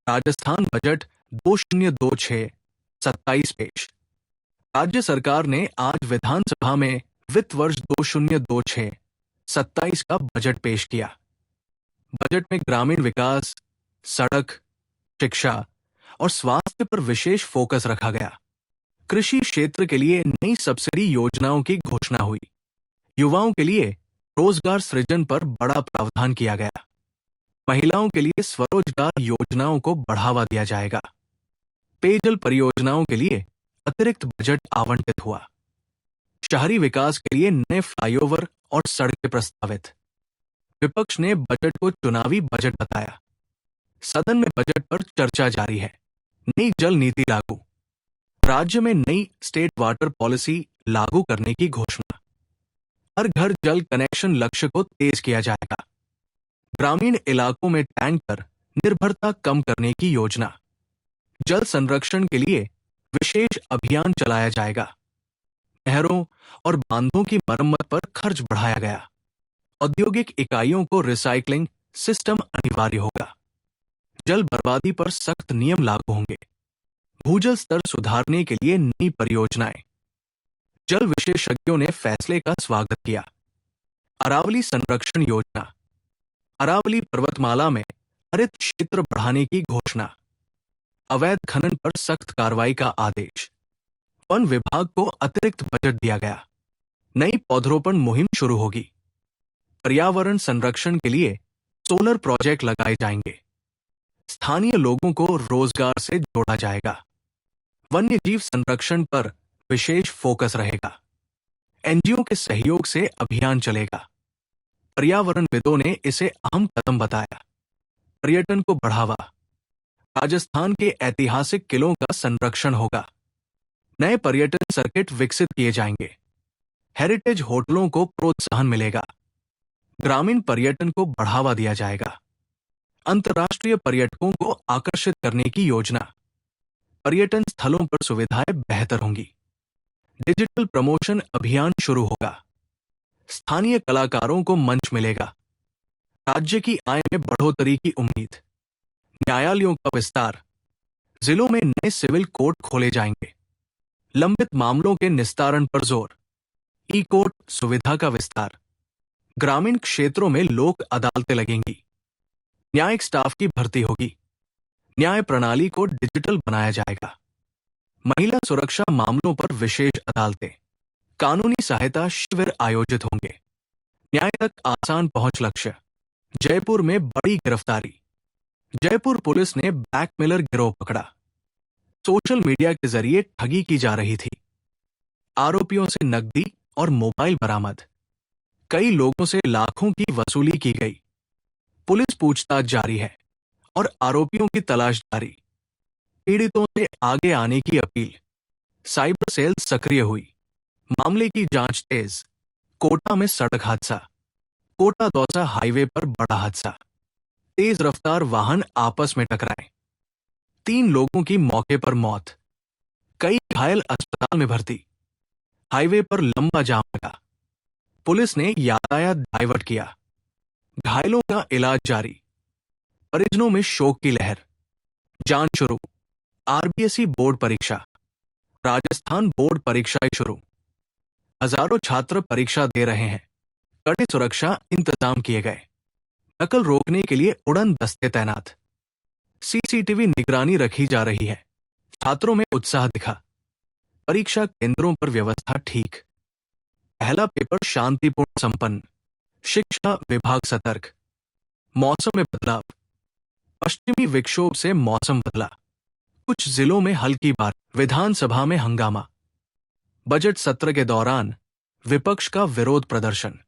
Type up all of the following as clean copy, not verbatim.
Rajasthan budget 2026 27 पेश। राज्य सरकार ने आज विधानसभा में वित्त वर्ष 2026 27 का बजट पेश किया। बजट में ग्रामीण विकास, सड़क, शिक्षा और स्वास्थ्य पर विशेष फोकस रखा गया। कृषि क्षेत्र के लिए नई सब्सिडी योजनाओं की घोषणा हुई। युवाओं के लिए रोजगार सृजन पर बड़ा प्रावधान किया गया। महिलाओं के लिए स्वरोजगार योजनाओं को बढ़ावा दिया जाएगा। पेयजल परियोजनाओं के लिए अतिरिक्त बजट आवंटित हुआ। शहरी विकास के लिए नए फ्लाईओवर और सड़कें प्रस्तावित। विपक्ष ने बजट को चुनावी बजट बताया। सदन में बजट पर चर्चा जारी है। नई जल नीति लागू। राज्य में नई स्टेट वाटर पॉलिसी लागू करने की घोषणा। हर घर जल कनेक्शन लक्ष्य को तेज किया जाएगा। ग्रामीण इलाकों में टैंकर निर्भरता कम करने की योजना। जल संरक्षण के लिए विशेष अभियान चलाया जाएगा। नहरों और बांधों की मरम्मत पर खर्च बढ़ाया गया। औद्योगिक इकाइयों को रिसाइकलिंग सिस्टम अनिवार्य होगा। जल बर्बादी पर सख्त नियम लागू होंगे। भूजल स्तर सुधारने के लिए नई परियोजनाएं। जल विशेषज्ञों ने फैसले का स्वागत किया। अरावली संरक्षण योजना। अरावली पर्वतमाला में हरित क्षेत्र बढ़ाने की घोषणा। अवैध खनन पर सख्त कार्रवाई का आदेश। वन विभाग को अतिरिक्त बजट दिया गया। नई पौधरोपण मुहिम शुरू होगी। पर्यावरण संरक्षण के लिए सोलर प्रोजेक्ट लगाए जाएंगे। स्थानीय लोगों को रोजगार से जोड़ा जाएगा। वन्यजीव संरक्षण पर विशेष फोकस रहेगा। एनजीओ के सहयोग से अभियान चलेगा। पर्यावरणविदों ने इसे अहम कदम बताया। पर्यटन को बढ़ावा। राजस्थान के ऐतिहासिक किलों का संरक्षण होगा। नए पर्यटन सर्किट विकसित किए जाएंगे। हेरिटेज होटलों को प्रोत्साहन मिलेगा। ग्रामीण पर्यटन को बढ़ावा दिया जाएगा। अंतर्राष्ट्रीय पर्यटकों को आकर्षित करने की योजना। पर्यटन स्थलों पर सुविधाएं बेहतर होंगी। डिजिटल प्रमोशन अभियान शुरू होगा। स्थानीय कलाकारों को मंच मिलेगा। राज्य की आय में बढ़ोतरी की उम्मीद। न्यायालयों का विस्तार। जिलों में नए सिविल कोर्ट खोले जाएंगे। लंबित मामलों के निस्तारण पर जोर। ई कोर्ट सुविधा का विस्तार। ग्रामीण क्षेत्रों में लोक अदालतें लगेंगी। न्यायिक स्टाफ की भर्ती होगी। न्याय प्रणाली को डिजिटल बनाया जाएगा। महिला सुरक्षा मामलों पर विशेष अदालतें। कानूनी सहायता शिविर आयोजित होंगे। न्याय तक आसान पहुंच लक्ष्य। जयपुर में बड़ी गिरफ्तारी। जयपुर पुलिस ने ब्लैकमेलर गिरोह पकड़ा। सोशल मीडिया के जरिए ठगी की जा रही थी। आरोपियों से नकदी और मोबाइल बरामद। कई लोगों से लाखों की वसूली की गई। पुलिस पूछताछ जारी है और आरोपियों की तलाश जारी। पीड़ितों से आगे आने की अपील। साइबर सेल सक्रिय हुई। मामले की जांच तेज। कोटा में सड़क हादसा। कोटा दौसा हाईवे पर बड़ा हादसा। तेज रफ्तार वाहन आपस में टकराए। 3 लोगों की मौके पर मौत। कई घायल अस्पताल में भर्ती। हाईवे पर लंबा जाम लगा। पुलिस ने यातायात डाइवर्ट किया। घायलों का इलाज जारी। परिजनों में शोक की लहर। जांच शुरू। आरबीएसई बोर्ड परीक्षा। राजस्थान बोर्ड परीक्षाएं शुरू। हजारों छात्र परीक्षा दे रहे हैं। कड़े सुरक्षा इंतजाम किए गए। नकल रोकने के लिए उड़न दस्ते तैनात। सीसीटीवी निगरानी रखी जा रही है। छात्रों में उत्साह दिखा। परीक्षा केंद्रों पर व्यवस्था ठीक। पहला पेपर शांतिपूर्ण संपन्न। शिक्षा विभाग सतर्क। मौसम में बदलाव। पश्चिमी विक्षोभ से मौसम बदला। कुछ जिलों में हल्की बारिश। विधानसभा में हंगामा। बजट सत्र के दौरान विपक्ष का विरोध प्रदर्शन।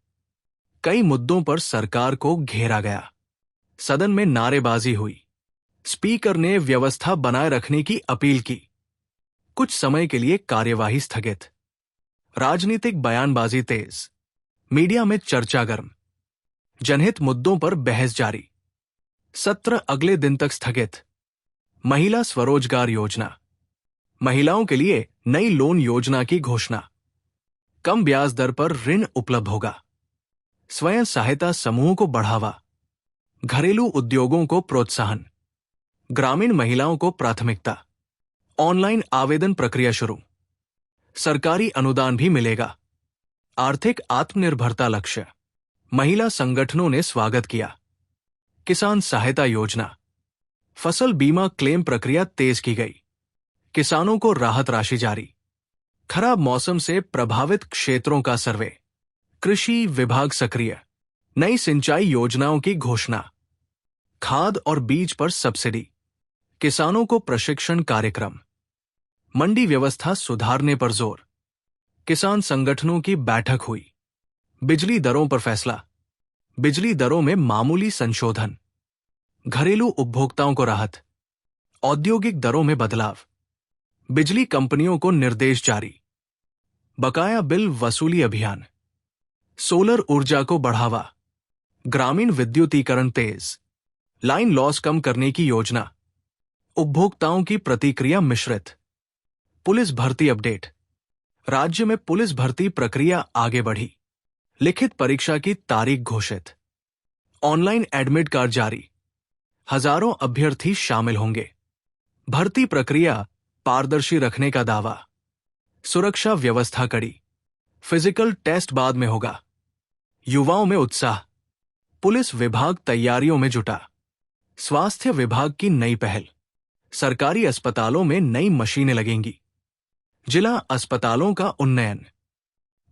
कई मुद्दों पर सरकार को घेरा गया। सदन में नारेबाजी हुई। स्पीकर ने व्यवस्था बनाए रखने की अपील की। कुछ समय के लिए कार्यवाही स्थगित। राजनीतिक बयानबाजी तेज। मीडिया में चर्चा गर्म। जनहित मुद्दों पर बहस जारी। सत्र अगले दिन तक स्थगित। महिला स्वरोजगार योजना। महिलाओं के लिए नई लोन योजना की घोषणा। कम ब्याज दर पर ऋण उपलब्ध होगा। स्वयं सहायता समूहों को बढ़ावा। घरेलू उद्योगों को प्रोत्साहन। ग्रामीण महिलाओं को प्राथमिकता, ऑनलाइन आवेदन प्रक्रिया शुरू, सरकारी अनुदान भी मिलेगा, आर्थिक आत्मनिर्भरता लक्ष्य, महिला संगठनों ने स्वागत किया। किसान सहायता योजना, फसल बीमा क्लेम प्रक्रिया तेज की गई, किसानों को राहत राशि जारी, खराब मौसम से प्रभावित क्षेत्रों का सर्वे, कृषि विभाग सक्रिय, नई सिंचाई योजनाओं की घोषणा, खाद और बीज पर सब्सिडी, किसानों को प्रशिक्षण कार्यक्रम, मंडी व्यवस्था सुधारने पर जोर, किसान संगठनों की बैठक हुई, बिजली दरों पर फैसला, बिजली दरों में मामूली संशोधन, घरेलू उपभोक्ताओं को राहत, औद्योगिक दरों में बदलाव, बिजली कंपनियों को निर्देश जारी, बकाया बिल वसूली अभियान, सोलर ऊर्जा को बढ़ावा, ग्रामीण विद्युतीकरण तेज, लाइन लॉस कम करने की योजना, उपभोक्ताओं की प्रतिक्रिया मिश्रित, पुलिस भर्ती अपडेट, राज्य में पुलिस भर्ती प्रक्रिया आगे बढ़ी, लिखित परीक्षा की तारीख घोषित, ऑनलाइन एडमिट कार्ड जारी, हजारों अभ्यर्थी शामिल होंगे, भर्ती प्रक्रिया पारदर्शी रखने का दावा, सुरक्षा व्यवस्था कड़ी, फिजिकल टेस्ट बाद में होगा, युवाओं में उत्साह, पुलिस विभाग तैयारियों में जुटा, स्वास्थ्य विभाग की नई पहल, सरकारी अस्पतालों में नई मशीनें लगेंगी, जिला अस्पतालों का उन्नयन,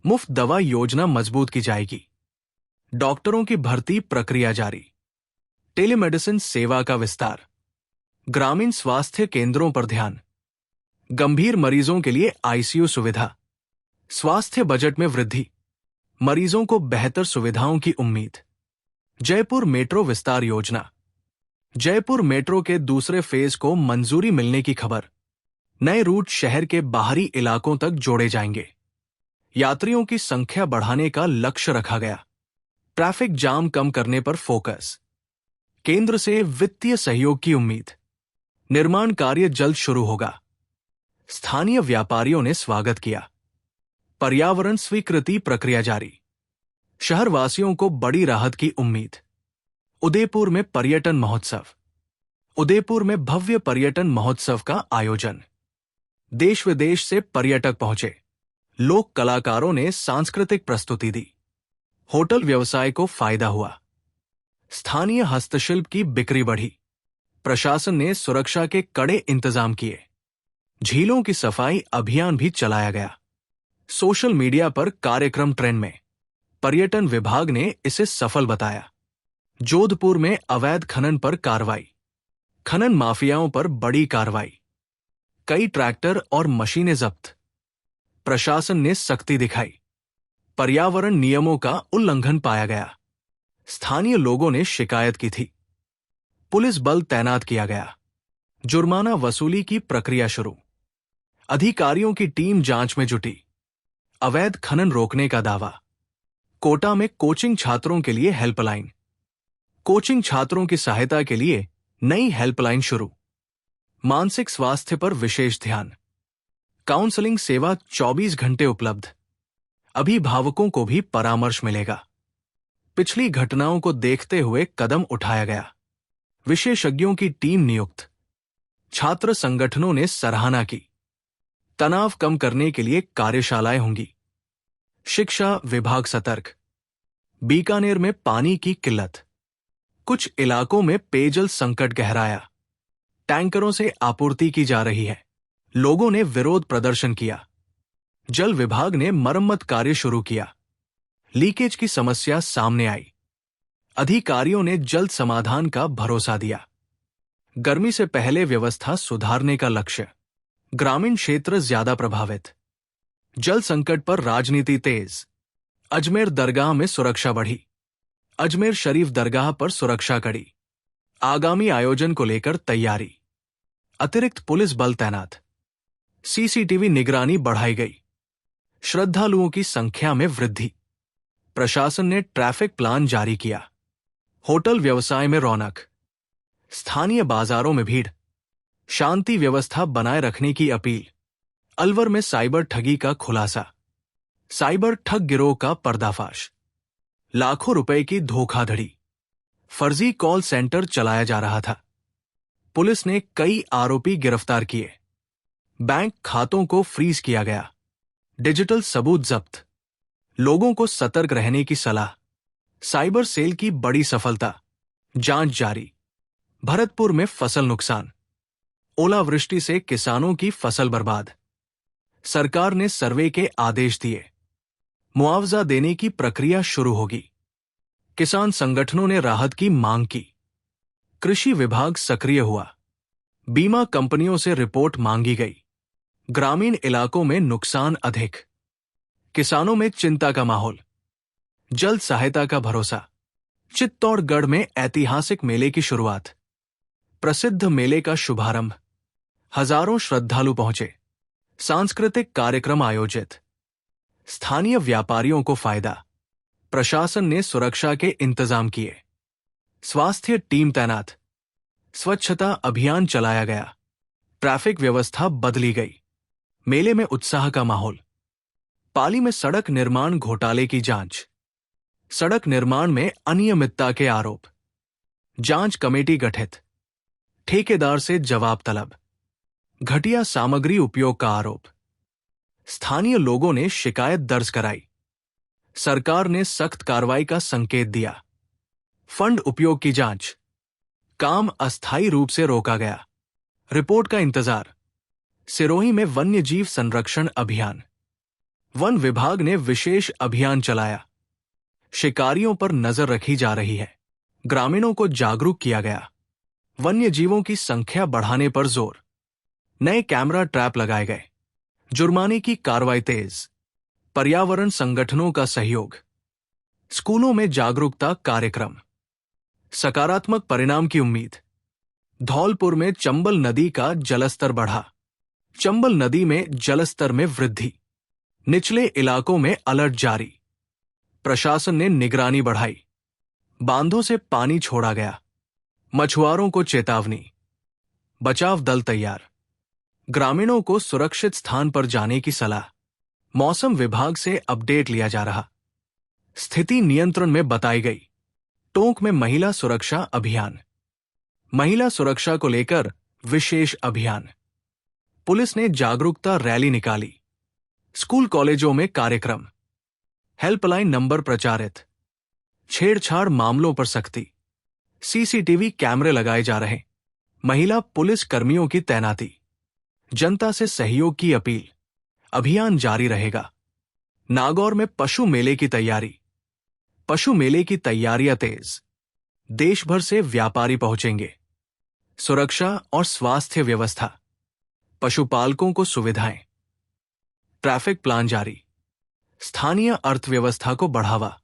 मुफ्त दवा योजना मजबूत की जाएगी, डॉक्टरों की भर्ती प्रक्रिया जारी, टेलीमेडिसिन सेवा का विस्तार, ग्रामीण स्वास्थ्य केंद्रों पर ध्यान, गंभीर मरीजों के लिए आईसीयू सुविधा, स्वास्थ्य बजट में वृद्धि, मरीजों को बेहतर सुविधाओं की उम्मीद, जयपुर मेट्रो विस्तार योजना, जयपुर मेट्रो के दूसरे फेज को मंजूरी मिलने की खबर, नए रूट शहर के बाहरी इलाकों तक जोड़े जाएंगे, यात्रियों की संख्या बढ़ाने का लक्ष्य रखा गया, ट्रैफिक जाम कम करने पर फोकस, केंद्र से वित्तीय सहयोग की उम्मीद, निर्माण कार्य जल्द शुरू होगा, स्थानीय व्यापारियों ने स्वागत किया, पर्यावरण स्वीकृति प्रक्रिया जारी, शहरवासियों को बड़ी राहत की उम्मीद, उदयपुर में पर्यटन महोत्सव, उदयपुर में भव्य पर्यटन महोत्सव का आयोजन, देश विदेश से पर्यटक पहुंचे, लोक कलाकारों ने सांस्कृतिक प्रस्तुति दी, होटल व्यवसाय को फायदा हुआ, स्थानीय हस्तशिल्प की बिक्री बढ़ी, प्रशासन ने सुरक्षा के कड़े इंतजाम किए, झीलों की सफाई अभियान भी चलाया गया, सोशल मीडिया पर कार्यक्रम ट्रेंड में, पर्यटन विभाग ने इसे सफल बताया, जोधपुर में अवैध खनन पर कार्रवाई, खनन माफियाओं पर बड़ी कार्रवाई, कई ट्रैक्टर और मशीनें जब्त, प्रशासन ने सख्ती दिखाई, पर्यावरण नियमों का उल्लंघन पाया गया, स्थानीय लोगों ने शिकायत की थी, पुलिस बल तैनात किया गया, जुर्माना वसूली की प्रक्रिया शुरू, अधिकारियों की टीम जांच में जुटी, अवैध खनन रोकने का दावा, कोटा में कोचिंग छात्रों के लिए हेल्पलाइन, कोचिंग छात्रों की सहायता के लिए नई हेल्पलाइन शुरू, मानसिक स्वास्थ्य पर विशेष ध्यान, काउंसलिंग सेवा 24 घंटे उपलब्ध, अभिभावकों को भी परामर्श मिलेगा, पिछली घटनाओं को देखते हुए कदम उठाया गया, विशेषज्ञों की टीम नियुक्त, छात्र संगठनों ने सराहना की, तनाव कम करने के लिए कार्यशालाएं होंगी, शिक्षा विभाग सतर्क, बीकानेर में पानी की किल्लत, कुछ इलाकों में पेयजल संकट गहराया, टैंकरों से आपूर्ति की जा रही है, लोगों ने विरोध प्रदर्शन किया, जल विभाग ने मरम्मत कार्य शुरू किया, लीकेज की समस्या सामने आई, अधिकारियों ने जल्द समाधान का भरोसा दिया, गर्मी से पहले व्यवस्था सुधारने का लक्ष्य, ग्रामीण क्षेत्र ज्यादा प्रभावित, जल संकट पर राजनीति तेज, अजमेर दरगाह में सुरक्षा बढ़ी, अजमेर शरीफ दरगाह पर सुरक्षा कड़ी, आगामी आयोजन को लेकर तैयारी, अतिरिक्त पुलिस बल तैनात, सीसीटीवी निगरानी बढ़ाई गई, श्रद्धालुओं की संख्या में वृद्धि, प्रशासन ने ट्रैफिक प्लान जारी किया, होटल व्यवसाय में रौनक, स्थानीय बाजारों में भीड़, शांति व्यवस्था बनाए रखने की अपील, अलवर में साइबर ठगी का खुलासा, साइबर ठग गिरोह का पर्दाफाश, लाखों रुपए की धोखाधड़ी, फर्जी कॉल सेंटर चलाया जा रहा था, पुलिस ने कई आरोपी गिरफ्तार किए। बैंक खातों को फ्रीज किया गया। डिजिटल सबूत जब्त। लोगों को सतर्क रहने की सलाह। साइबर सेल की बड़ी सफलता। जांच जारी। भरतपुर में फसल नुकसान। ओलावृष्टि से किसानों की फसल बर्बाद। सरकार ने सर्वे के आदेश दिए। मुआवजा देने की प्रक्रिया शुरू होगी। किसान संगठनों ने राहत की मांग की। कृषि विभाग सक्रिय हुआ। बीमा कंपनियों से रिपोर्ट मांगी गई। ग्रामीण इलाकों में नुकसान अधिक। किसानों में चिंता का माहौल। जल्द सहायता का भरोसा। चित्तौड़गढ़ में ऐतिहासिक मेले की शुरुआत। प्रसिद्ध मेले का शुभारंभ। हजारों श्रद्धालु पहुंचे। सांस्कृतिक कार्यक्रम आयोजित। स्थानीय व्यापारियों को फायदा। प्रशासन ने सुरक्षा के इंतजाम किए। स्वास्थ्य टीम तैनात। स्वच्छता अभियान चलाया गया। ट्रैफिक व्यवस्था बदली गई। मेले में उत्साह का माहौल। पाली में सड़क निर्माण घोटाले की जांच। सड़क निर्माण में अनियमितता के आरोप। जांच कमेटी गठित। ठेकेदार से जवाब तलब। घटिया सामग्री उपयोग का आरोप। स्थानीय लोगों ने शिकायत दर्ज कराई। सरकार ने सख्त कार्रवाई का संकेत दिया। फंड उपयोग की जांच। काम अस्थायी रूप से रोका गया। रिपोर्ट का इंतजार। सिरोही में वन्य जीव संरक्षण अभियान। वन विभाग ने विशेष अभियान चलाया। शिकारियों पर नजर रखी जा रही है। ग्रामीणों को जागरूक किया गया। वन्य जीवों की संख्या बढ़ाने पर जोर। नए कैमरा ट्रैप लगाए गए। जुर्माने की कार्रवाई तेज। पर्यावरण संगठनों का सहयोग। स्कूलों में जागरूकता कार्यक्रम। सकारात्मक परिणाम की उम्मीद। धौलपुर में चंबल नदी का जलस्तर बढ़ा। चंबल नदी में जलस्तर में वृद्धि। निचले इलाकों में अलर्ट जारी। प्रशासन ने निगरानी बढ़ाई। बांधों से पानी छोड़ा गया। मछुआरों को चेतावनी। बचाव दल तैयार। ग्रामीणों को सुरक्षित स्थान पर जाने की सलाह। मौसम विभाग से अपडेट लिया जा रहा। स्थिति नियंत्रण में बताई गई। टोंक में महिला सुरक्षा अभियान। महिला सुरक्षा को लेकर विशेष अभियान। पुलिस ने जागरूकता रैली निकाली। स्कूल कॉलेजों में कार्यक्रम। हेल्पलाइन नंबर प्रचारित। छेड़छाड़ मामलों पर सख्ती। सीसीटीवी कैमरे लगाए जा रहे। महिला पुलिस कर्मियों की तैनाती। जनता से सहयोग की अपील। अभियान जारी रहेगा। नागौर में पशु मेले की तैयारी। पशु मेले की तैयारियां तेज। देश भर से व्यापारी पहुंचेंगे। सुरक्षा और स्वास्थ्य व्यवस्था। पशुपालकों को सुविधाएं। ट्रैफिक प्लान जारी। स्थानीय अर्थव्यवस्था को बढ़ावा।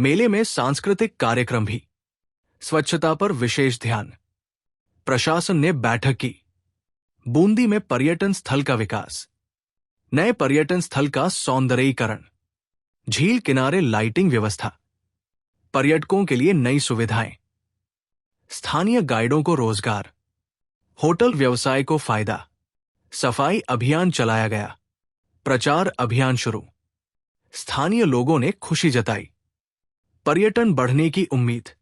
मेले में सांस्कृतिक कार्यक्रम भी। स्वच्छता पर विशेष ध्यान। प्रशासन ने बैठक की। बूंदी में पर्यटन स्थल का विकास। नए पर्यटन स्थल का सौंदर्यीकरण। झील किनारे लाइटिंग व्यवस्था। पर्यटकों के लिए नई सुविधाएं। स्थानीय गाइडों को रोजगार। होटल व्यवसाय को फायदा। सफाई अभियान चलाया गया। प्रचार अभियान शुरू। स्थानीय लोगों ने खुशी जताई। पर्यटन बढ़ने की उम्मीद।